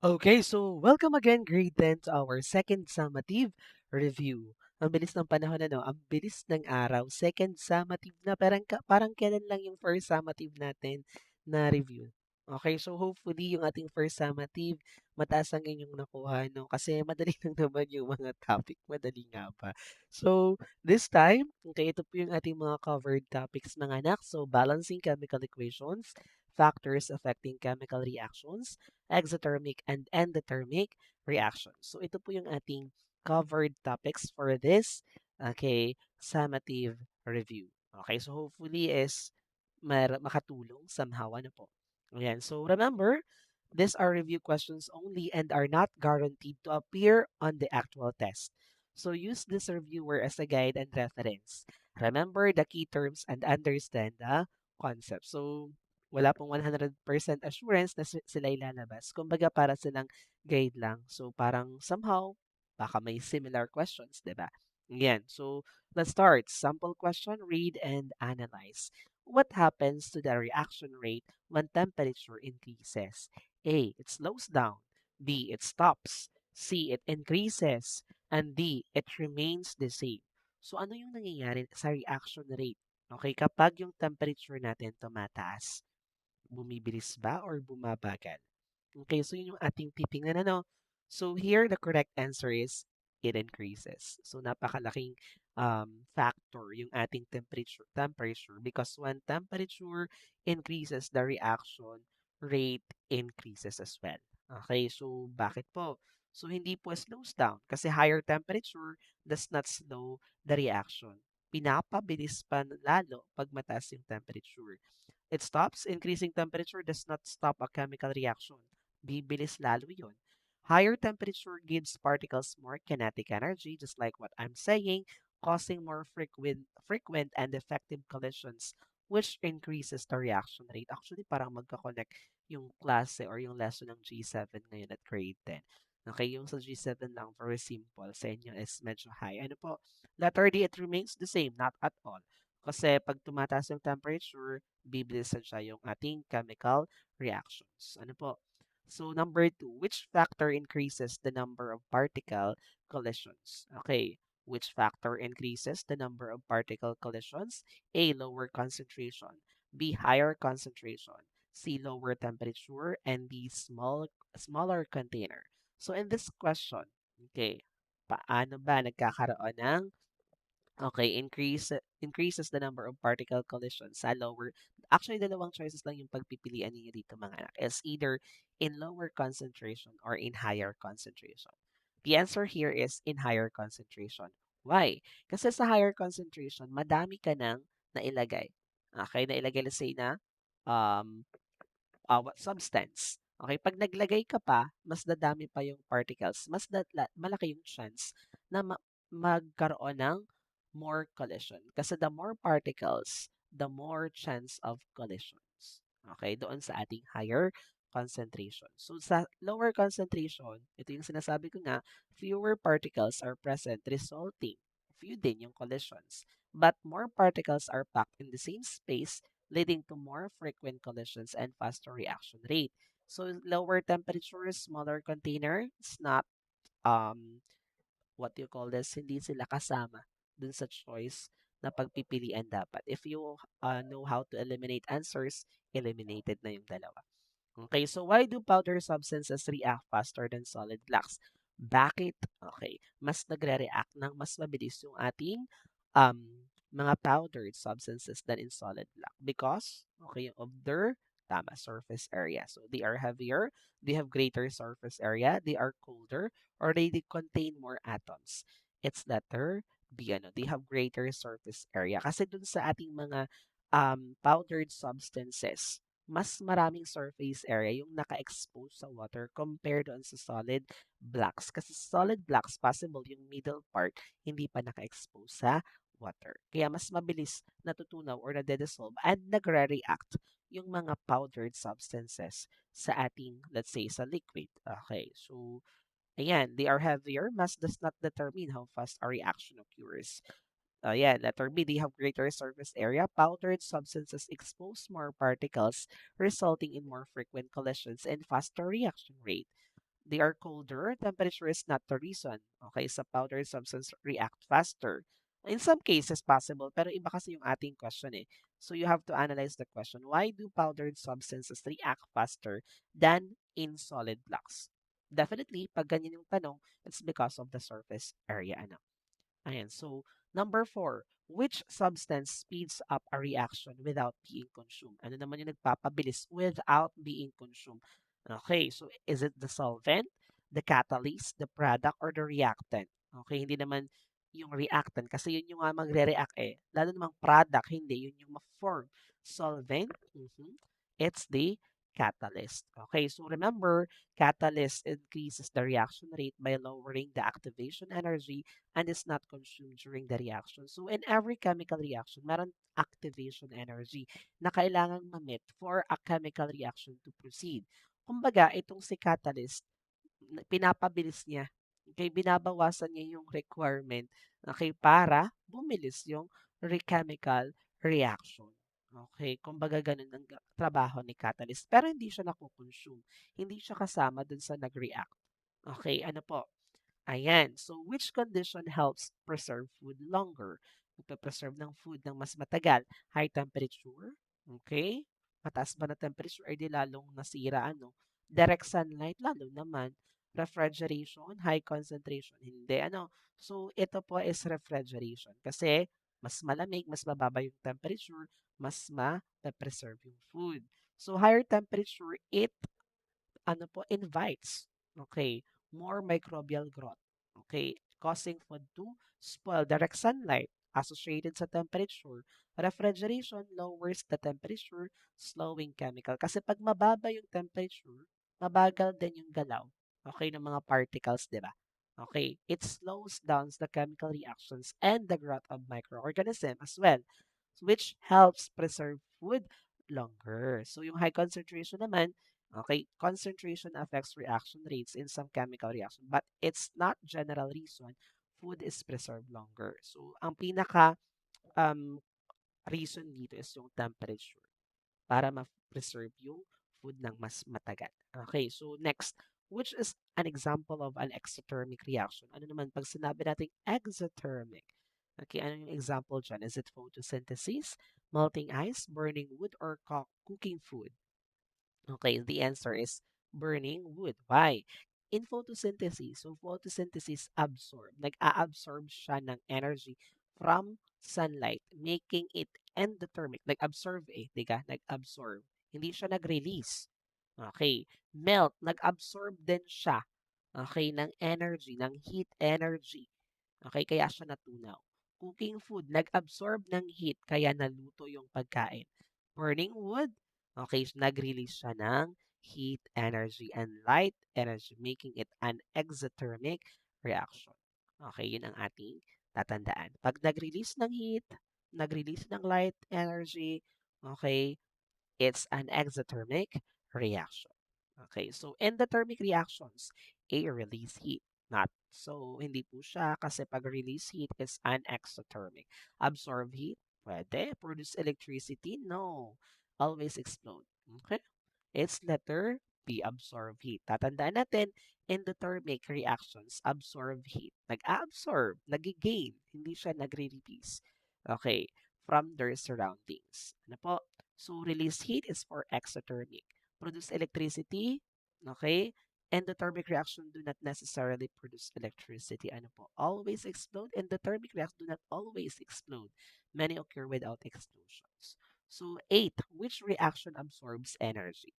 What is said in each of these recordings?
Okay, so welcome again, grade 10, to our second summative review. Ang bilis ng panahon, ano? Ang bilis ng araw. Second summative na. Parang kailan lang yung first summative natin na review. Okay, so hopefully yung ating first summative, mataas ang inyong nakuha, no? Kasi madali lang naman yung mga topic. Madali nga ba? So, this time, okay, ito po yung ating mga covered topics, mga anak. So, balancing chemical equations, factors affecting chemical reactions, exothermic and endothermic reactions. So ito po yung ating covered topics for this summative review. Okay, so hopefully is makatulong somehow. Ano po? Ayan, so remember, these are review questions only and are not guaranteed to appear on the actual test. So use this reviewer as a guide and reference. Remember the key terms and understand the concept. So wala pong 100% assurance na sila ilalabas. Kumbaga para silang guide lang. So parang somehow, baka may similar questions, di ba? Yan. So let's start. Sample question, read and analyze. What happens to the reaction rate when temperature increases? A. It slows down. B. It stops. C. It increases. And D. It remains the same. So ano yung nangyayari sa reaction rate? Okay, kapag yung temperature natin tumataas, bumibilis ba or bumabagal? Okay, so yun yung ating titingnan, ano? So here, the correct answer is it increases. So napakalaking factor yung ating temperature because when temperature increases, the reaction rate increases as well. Okay, so bakit po? So hindi po slows down kasi higher temperature does not slow the reaction. Pinapabilis pa lalo pag mataas yung temperature. It stops. Increasing temperature does not stop a chemical reaction. Bibilis lalo yun. Higher temperature gives particles more kinetic energy, just like what I'm saying, causing more frequent and effective collisions, which increases the reaction rate. Actually, parang magka-connect yung klase or yung lesson ng G7 ngayon at grade 10. Okay, yung sa G7 lang, very simple. Sa inyo is medyo high. Ano po? Letter D, it remains the same, not at all. Kasi pag tumataas yung temperature, bibilisan siya yung ating chemical reactions. Ano po? So, number two, which factor increases the number of particle collisions? Okay, which factor increases the number of particle collisions? A, lower concentration. B, higher concentration. C, lower temperature. And D, smaller container. So, in this question, okay, paano ba nagkakaroon ng increases the number of particle collisions sa lower. Actually, dalawang choices lang yung pagpipilian niyo dito, mga anak. Is either in lower concentration or in higher concentration. The answer here is in higher concentration. Why? Kasi sa higher concentration, madami ka nang nailagay. Okay, nailagay, let's say na um, substance. Okay, pag naglagay ka pa, mas dadami pa yung particles, malaki yung chance na magkaroon ng more collision. Kasi the more particles, the more chance of collisions. Okay, doon sa ating higher concentration. So sa lower concentration, ito yung sinasabi ko nga, fewer particles are present resulting few din yung collisions. But more particles are packed in the same space leading to more frequent collisions and faster reaction rate. So lower temperature, smaller container, it's not um what you call this, hindi sila kasama dun sa choice na pagpipilian dapat. If you know how to eliminate answers, eliminated na yung dalawa. Okay, so why do powder substances react faster than solid blocks? Bakit? Okay, mas nagre-react ng mas mabilis yung ating mga powdered substances than in solid block because okay, of their surface area. So they are heavier, they have greater surface area, they are colder, or they contain more atoms. It's letter B, ano, they have greater surface area. Kasi dun sa ating mga powdered substances, mas maraming surface area yung naka-expose sa water compared doon sa solid blocks. Kasi solid blocks, possible yung middle part hindi pa naka-expose sa water. Kaya mas mabilis natutunaw or nade-dissolve and nagre-react yung mga powdered substances sa ating, let's say, sa liquid. Okay, so ayan, they are heavier. Mass does not determine how fast a reaction occurs. Yeah, letter B, they have greater surface area. Powdered substances expose more particles, resulting in more frequent collisions and faster reaction rate. they are colder, temperature is not the reason. Okay, sa powdered substance react faster. In some cases, possible, pero iba kasi yung ating question eh. So you have to analyze the question. Why do powdered substances react faster than in solid blocks? Definitely, pag ganyan yung tanong, it's because of the surface area. Ano? Ayan. So, number four, which substance speeds up a reaction without being consumed? Ano naman yung nagpapabilis without being consumed? Okay, so is it the solvent, the catalyst, the product, or the reactant? Okay, hindi naman yung reactant kasi yun yung magre-react eh. Lalo namang product, hindi. Yun yung ma-form. Solvent, it's the catalyst. Okay, so remember, catalyst increases the reaction rate by lowering the activation energy and is not consumed during the reaction. So in every chemical reaction, meron activation energy na kailangang ma-meet for a chemical reaction to proceed. Kumbaga, itong si catalyst, pinapabilis niya. Okay, binabawasan niya yung requirement okay, para bumilis yung chemical reaction. Okay, kumbaga ganun ang trabaho ni catalyst. Pero hindi siya nakukonsume. Hindi siya kasama dun sa nag-react. Okay, ano po? Ayan. So, which condition helps preserve food longer? Magpa-preserve ng food ng mas matagal. High temperature. Okay? Mataas ba na temperature ay di lalong nasira ano? Direct sunlight, lalo naman. Refrigeration, high concentration. Hindi ano. So, ito po is refrigeration. Kasi, mas malamig, mas mababa yung temperature, mas ma-preserve yung food. So, higher temperature, it ano po, invites, okay, more microbial growth, okay, causing food to spoil. Direct sunlight associated sa temperature. Refrigeration lowers the temperature, slowing chemical. Kasi pag mababa yung temperature, mabagal din yung galaw, okay, ng mga particles, di ba? Okay, it slows down the chemical reactions and the growth of microorganisms as well, which helps preserve food longer. So yung high concentration naman, okay, concentration affects reaction rates in some chemical reaction, but it's not general reason food is preserved longer. So ang pinaka um, reason dito is yung temperature para ma-preserve yung food ng mas matagal. Okay, so next, which is an example of an exothermic reaction? Ano naman pag sinabi natin exothermic? Okay, ano yung example dyan? Is it photosynthesis, melting ice, burning wood, or cooking food? Okay, the answer is burning wood. Why? In photosynthesis, so photosynthesis nag-a-absorb siya ng energy from sunlight, making it endothermic. Nag-absorb eh, di ka? Nag-absorb. Hindi siya nag-release. Okay. Melt, nag-absorb din siya. Okay, ng energy, ng heat energy. Okay, kaya siya natunaw. Cooking food, nag-absorb ng heat, kaya naluto yung pagkain. Burning wood, okay, nag-release siya ng heat energy and light energy, making it an exothermic reaction. Okay, yun ang ating tatandaan. Pag nag-release ng heat, nag-release ng light energy, okay, it's an exothermic reaction. Okay, so endothermic reactions, A, release heat. Not so, hindi po siya kasi pag release heat is an exothermic. Absorb heat, pwede. Produce electricity, no. Always explode. Okay? It's letter B, absorb heat. Tatandaan natin, endothermic reactions absorb heat. Nag-absorb, nag-gain, hindi siya nagre-release. Okay, from their surroundings. Ano po? So, release heat is for exothermic. Produce electricity, okay? Endothermic reaction do not necessarily produce electricity. Ano po? Always explode. Endothermic reaction do not always explode. Many occur without explosions. So, 8. Which reaction absorbs energy?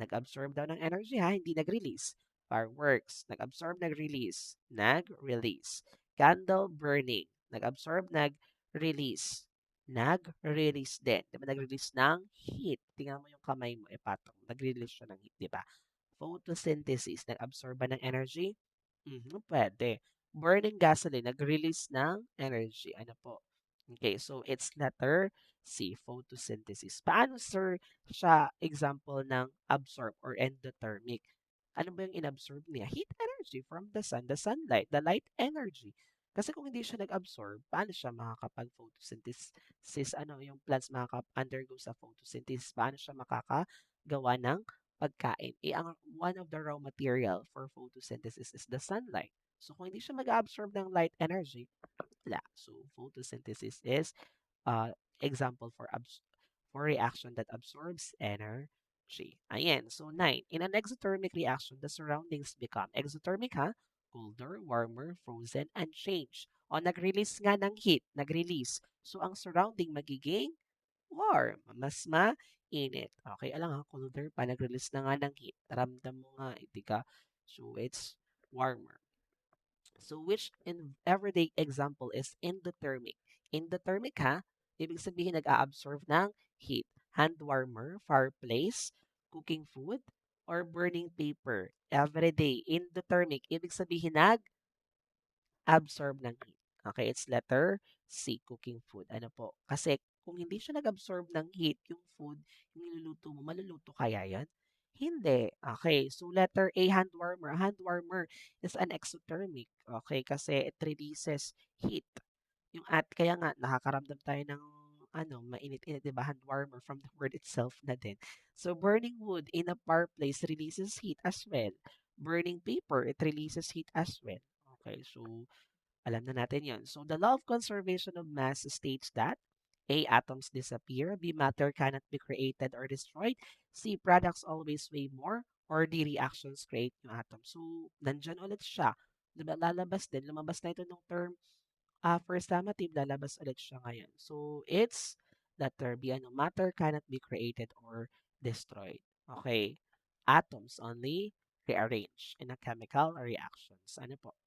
Nag-absorb daw ng energy ha, hindi nag-release. Fireworks, nag-absorb, nag-release. Nag-release. Candle burning, nag-absorb, nag-release. Nag-release din. Di ba nag-release ng heat? Tingnan mo yung kamay mo, ipatong. Nag-release siya ng heat, di ba? Photosynthesis, nag-absorb ba ng energy? Pwede. Burning gasoline, nag-release ng energy. Ano po? Okay, so it's letter C, photosynthesis. Paano, sir, siya example ng absorb or endothermic? Ano ba yung inabsorb niya? Heat energy from the sunlight, the light energy. Kasi kung hindi siya nag-absorb, paano siya makakapag-photosynthesis? Ano yung plants makaka-undergo sa photosynthesis? Paano siya makakagawa ng pagkain, ang one of the raw material for photosynthesis is the sunlight. So kung hindi siya mag-absorb ng light energy, wala. So photosynthesis is example for reaction that absorbs energy. Ayan. So 9. In an exothermic reaction, the surroundings become exothermic ha? Colder, warmer, frozen, and change. O nag-release nga ng heat, nag-release. So ang surrounding magiging warm, mas mainit. Okay, alam nga, colder pa, nag-release na nga ng heat. Ramdam mo nga, hindi ka? So it's warmer. So which in everyday example is endothermic. Endothermic ha, ibig sabihin nag-a-absorb ng heat. Hand warmer, fireplace, cooking food, or burning paper. Everyday, endothermic, ibig sabihin nag-absorb ng heat. Okay, it's letter C, cooking food. Ano po? Kasi kung hindi siya nag-absorb ng heat, yung food, yung niluluto mo, maluluto kaya yan? Hindi. Okay, so letter A, hand warmer. Hand warmer is an exothermic. Okay, kasi it releases heat. Yung at kaya nga nakakaramdam tayo ng mainit-init, 'di ba? Hand warmer from the word itself na din. So burning wood in a fireplace releases heat as well. Burning paper, it releases heat as well. Okay, so alam na natin yon. So the law of conservation of mass states that A. Atoms disappear. B. Matter cannot be created or destroyed. C. Products always weigh more. Or D. Reactions create new atoms. So, nandyan ulit siya. Diba, lalabas din. Lumabas na ito nung term first summative, lalabas ulit siya ngayon. So, it's letter B. Ano, matter cannot be created or destroyed. Okay. Atoms only rearrange in a chemical reactions. Ano po?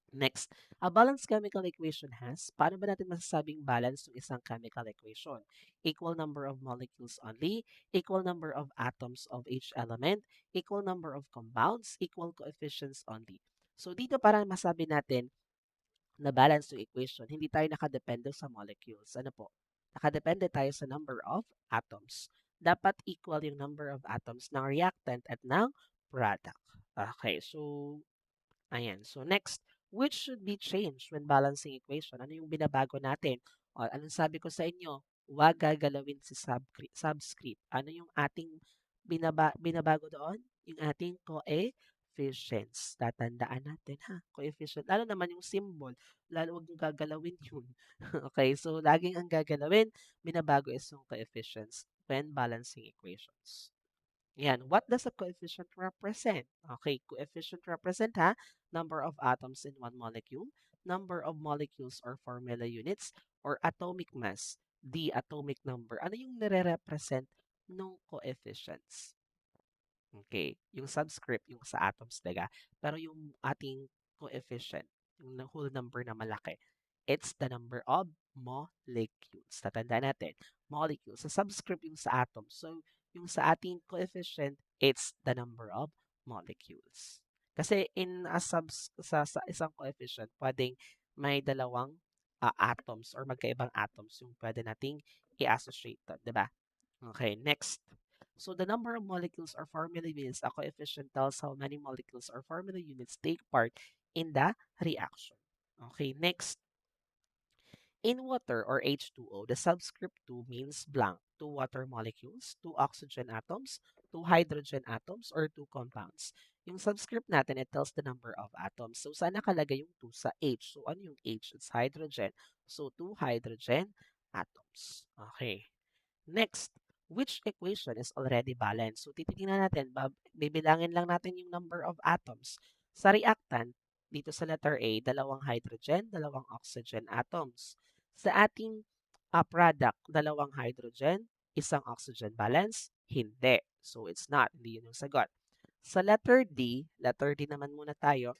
Next, a balanced chemical equation has, paano ba natin masasabing balance yung isang chemical equation? Equal number of molecules only, equal number of atoms of each element, equal number of compounds, equal coefficients only. So dito para masabi natin na balance yung equation, hindi tayo nakadepende sa molecules. Ano po? Nakadepende tayo sa number of atoms. Dapat equal yung number of atoms ng reactant at ng product. Okay, so ayan. So next, which should be changed when balancing equation? Ano yung binabago natin? O, anong sabi ko sa inyo? Huwag gagalawin si subscript. Ano yung ating binabago doon? Yung ating coefficients. Tatandaan natin ha. Coefficient. Lalo naman yung symbol. Lalo huwag yung gagalawin yun. Okay, so laging ang gagalawin, binabago is yung coefficients when balancing equations. Yan. What does a coefficient represent? Okay, coefficient represent ha, number of atoms in one molecule, number of molecules or formula units, or atomic mass. The atomic number. Ano yung nire-represent ng coefficients? Okay, yung subscript, yung sa atoms talaga. Pero yung ating coefficient, yung whole number na malaki, it's the number of molecules. Tatandaan natin, molecules. Sa subscript yung sa atoms. So, yung sa ating coefficient, it's the number of molecules. Kasi in a sa isang coefficient, pwedeng may dalawang atoms or magkaibang atoms yung pwede nating i-associate, 'di ba? Okay, next. So the number of molecules or formula units, a coefficient tells how many molecules or formula units take part in the reaction. Okay, next. In water or H2O, the subscript 2 means blank. 2 water molecules, 2 oxygen atoms, 2 hydrogen atoms, or 2 compounds. Yung subscript natin, it tells the number of atoms. So, saan nakalagay yung 2 sa H? So, ano yung H? It's hydrogen. So, 2 hydrogen atoms. Okay. Next, which equation is already balanced? So, titingnan natin, bibilangin lang natin yung number of atoms. Sa reactant, dito sa letter A, dalawang hydrogen, dalawang oxygen atoms. Sa ating product, dalawang hydrogen, isang oxygen balance, hindi. So, it's not. Hindi yun yung sagot. Sa letter D naman muna tayo.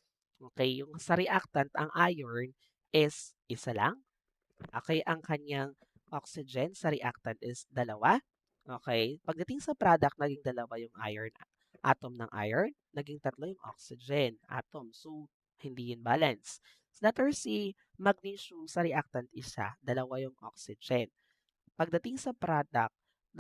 Okay, yung sa reactant, ang iron is isa lang. Okay, ang kanyang oxygen sa reactant is dalawa. Okay, pagdating sa product, naging dalawa yung iron atom ng iron, naging tatlo yung oxygen atom. So, hindi yun balance. Sa letter C, magnesium sa reactant isa, dalawa yung oxygen. Pagdating sa product,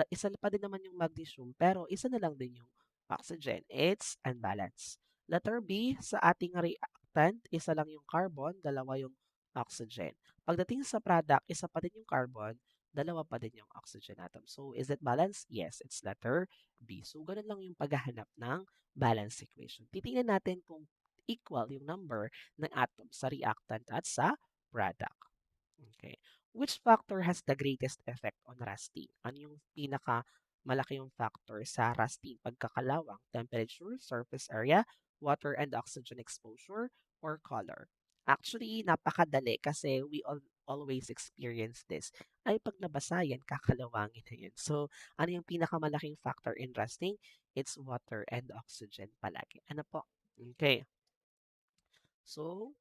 isa pa din naman yung magnesium, pero isa na lang din yung oxygen. It's unbalanced. Letter B, sa ating reactant, isa lang yung carbon, dalawa yung oxygen. Pagdating sa product, isa pa din yung carbon, dalawa pa din yung oxygen atom. So, is it balanced? Yes, it's letter B. So, ganun lang yung paghahanap ng balance equation. Titingnan natin kung equal yung number ng atoms sa reactant at sa product. Okay. Which factor has the greatest effect on rusting? Ano yung pinaka malaki yung factor sa rusting? Pagkakalawang, temperature, surface area, water and oxygen exposure, or color? Actually, napakadali kasi we always experience this. Ay, pag nabasa yan, kakalawangin na yun. So, ano yung pinakamalaking factor in rusting? It's water and oxygen palagi. Ano po? Okay. So,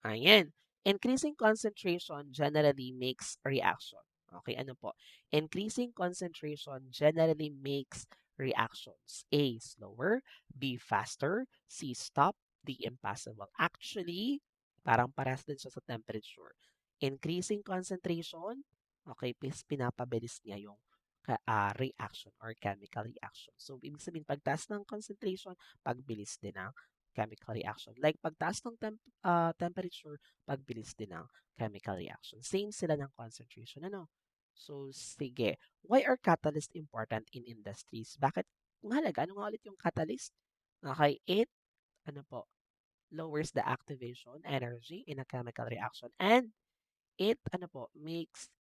ayan. Increasing concentration generally makes reaction. Okay, ano po? Increasing concentration generally makes reactions. A, slower. B, faster. C, stop. D, impossible. Actually, parang parehas din siya sa temperature. Increasing concentration, okay, pinapabilis niya yung reaction or chemical reaction. So, ibig sabihin, pagtaas ng concentration, pagbilis din ng chemical reaction. Like pagtaas ng temperature, pagbilis din ng chemical reaction. Same sila ng concentration, ano? So, sige. Why are catalysts important in industries? Bakit mahalaga? Ano nga ulit yung catalyst? Okay, it, ano po, lowers the activation energy in a chemical reaction and it, ano po, makes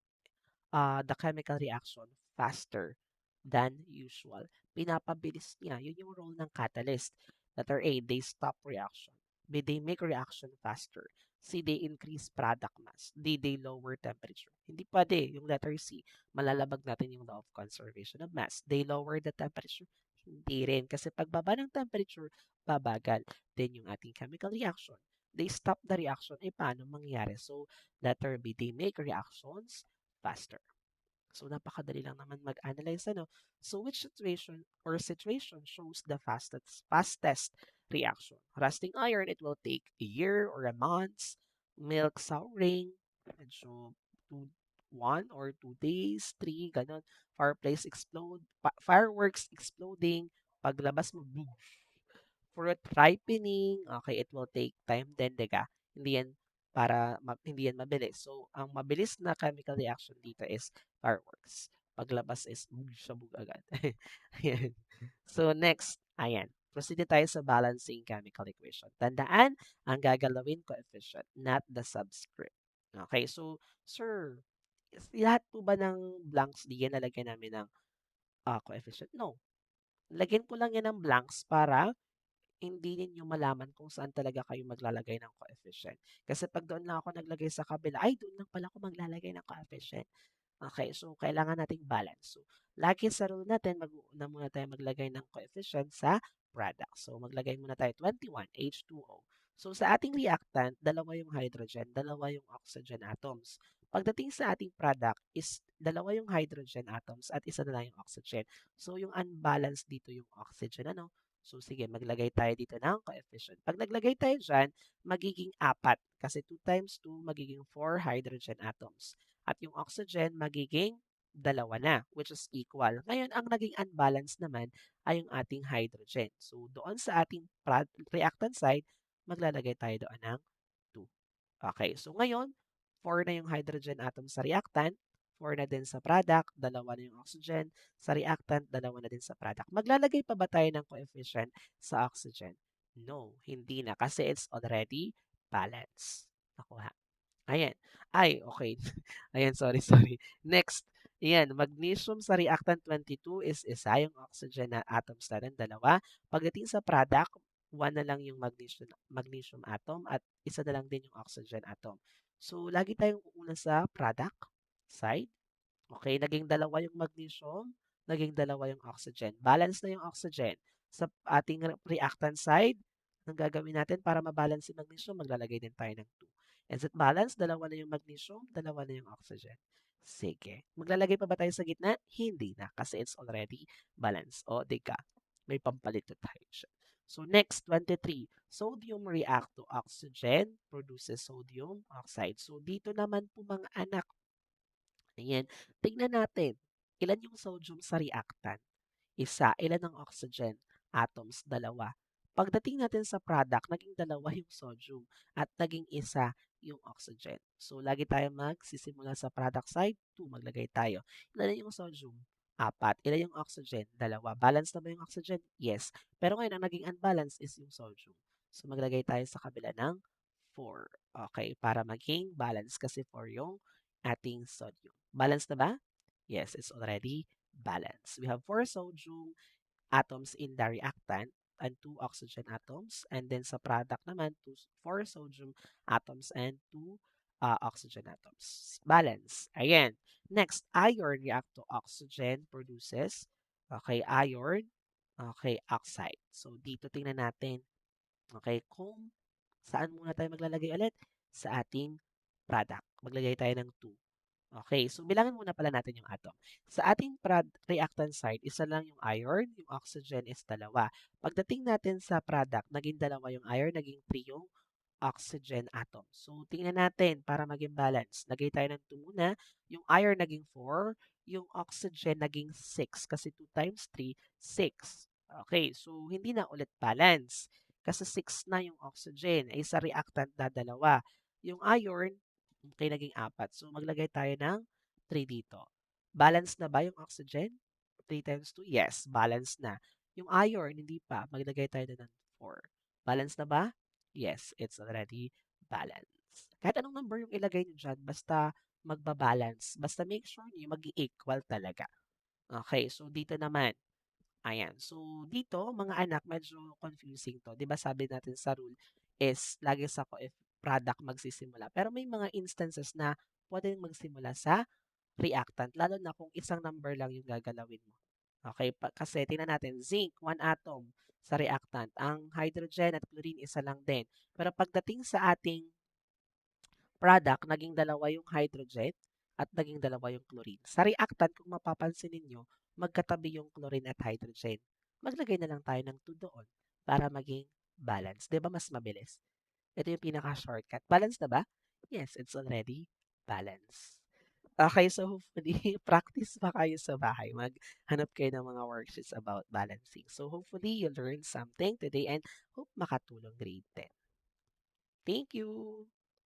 the chemical reaction faster than usual. Pinapabilis niya. Yun yung role ng catalyst. Letter A, they stop reaction. B, they make reaction faster. C, they increase product mass. D, they lower temperature. Hindi pwede. Yung letter C, malalabag natin yung law of conservation of mass. They lower the temperature. Hindi rin. Kasi pagbaba ng temperature, babagal din yung ating chemical reaction. They stop the reaction. Eh, paano mangyari? So, letter B, they make reactions faster. So, napakadali lang naman mag-analyze, ano? So, which situation shows the fastest reaction? Rusting iron, it will take a year or a month. Milk souring, medyo 1 or 2 days, 3, ganun. Fireworks exploding, paglabas mo, boom. Fruit ripening, okay, it will take time din, diga? Hindi yan hindi yan mabilis. So, ang mabilis na chemical reaction dito is fireworks. Paglabas is sabog agad. Ayan. So, next, ayan. Proceed tayo sa balancing chemical equation. Tandaan, ang gagalawin coefficient, not the subscript. Okay, so, sir, lahat po ba ng blanks diyan nalagyan namin ng coefficient? No. Lagyan ko lang yan ng blanks para hindi ninyo malaman kung saan talaga kayo maglalagay ng coefficient. Kasi pag doon lang ako naglagay sa kabila, ay doon lang pala ako maglalagay ng coefficient. Okay, so kailangan nating balance. So, lagi sa rule natin, mag-uuna muna tayo maglagay ng coefficient sa product. So, maglagay muna tayo 21, H2O. So, sa ating reactant, dalawa yung hydrogen, dalawa yung oxygen atoms. Pagdating sa ating product is dalawa yung hydrogen atoms at isa na lang yung oxygen. So, yung unbalanced dito yung oxygen, ano? So, sige, maglagay tayo dito ng coefficient. Pag naglagay tayo dyan, magiging 4. Kasi 2 times 2, magiging 4 hydrogen atoms. At yung oxygen, magiging 2 na, which is equal. Ngayon, ang naging unbalanced naman ay yung ating hydrogen. So, doon sa ating reactant side, maglalagay tayo doon ng 2. Okay, so ngayon, 4 na yung hydrogen atom sa reactant, 4 na din sa product, 2 na yung oxygen. Sa reactant, 2 na din sa product. Maglalagay pa ba tayo ng coefficient sa oxygen? No, hindi na kasi it's already balanced. Nakuha. Ayan. Ay, okay. Ayan, sorry. Next. Ayan, magnesium sa reactant 22 is isa, yung oxygen na atoms natin, 2. Pagdating sa product, 1 na lang yung magnesium atom at isa na lang din yung oxygen atom. So, lagi tayong uuna sa product side. Okay, naging 2 yung magnesium, naging 2 yung oxygen. Balance na yung oxygen. Sa ating reactant side, ang gagawin natin para mabalance yung magnesium, maglalagay din tayo ng 2. Is it balance? 2 na yung magnesium, 2 na yung oxygen. Sige. Maglalagay pa ba tayo sa gitna? Hindi na kasi it's already balanced. O, di ka. May pampalit na tayo siya. So, next, 23. Sodium react to oxygen, produces sodium oxide. So, dito naman po mga anak, ayan. Tingnan natin. Ilan yung sodium sa reactant? Isa. Ilan ang oxygen? Atoms, 2. Pagdating natin sa product, naging 2 yung sodium at naging isa yung oxygen. So, lagi tayo magsisimula sa product side, 2 maglagay tayo. Ilan yung sodium? 4. Ilan yung oxygen? 2. Balance na ba yung oxygen? Yes. Pero ngayon, ang naging unbalance is yung sodium. So, maglagay tayo sa kabila ng 4. Okay, para maging balance kasi 4 yung ating sodium. Balance na ba? Yes, it's already balanced. We have 4 sodium atoms in the reactant and 2 oxygen atoms. And then sa product naman, 4 sodium atoms and 2 oxygen atoms. Balance. Ayan. Next, iron react to oxygen produces, okay, iron, okay, oxide. So, dito tingnan natin, okay, kung saan muna tayo maglalagay ulit? Sa ating product. Maglagay tayo ng 2. Okay, so bilangin muna pala natin yung atom. Sa ating reactant side, isa lang yung iron, yung oxygen is 2. Pagdating natin sa product, naging 2 yung iron, naging 3 yung oxygen atom. So, tingnan natin para maging balance. Lagay tayo ng 2 muna. Yung iron naging 4, yung oxygen naging 6 kasi 2 times 3, 6. Okay, so hindi na ulit balance kasi 6 na yung oxygen. Ay sa reactant na 2. Yung iron, okay, naging 4. So, maglagay tayo ng 3 dito. Balance na ba yung oxygen? 3 times 2? Yes, balance na. Yung iron, hindi pa. Maglagay tayo na ng 4. Balance na ba? Yes, it's already balanced. Kahit anong number yung ilagay nyo dyan, basta magbabalance. Basta make sure nyo mag-equal talaga. Okay, so dito naman, ayan. So dito, mga anak, medyo confusing to. 'Di ba sabi natin sa rule is lagi sa if product magsisimula. Pero may mga instances na pwedeng magsimula sa reactant, lalo na kung isang number lang yung gagalawin mo. Okay, kasi tingnan natin, zinc, 1 atom sa reactant. Ang hydrogen at chlorine, isa lang din. Pero pagdating sa ating product, naging 2 yung hydrogen at naging 2 yung chlorine. Sa reactant, kung mapapansin ninyo, magkatabi yung chlorine at hydrogen. Maglagay na lang tayo ng 2 doon para maging balance. 'Di ba mas mabilis? Ito yung pinaka-shortcut. Balance na ba? Yes, it's already balanced. Okay, so hopefully practice pa kayo sa bahay. Maghanap kayo ng mga worksheets about balancing. So hopefully you learned something today and hope makatulong grade 10. Thank you!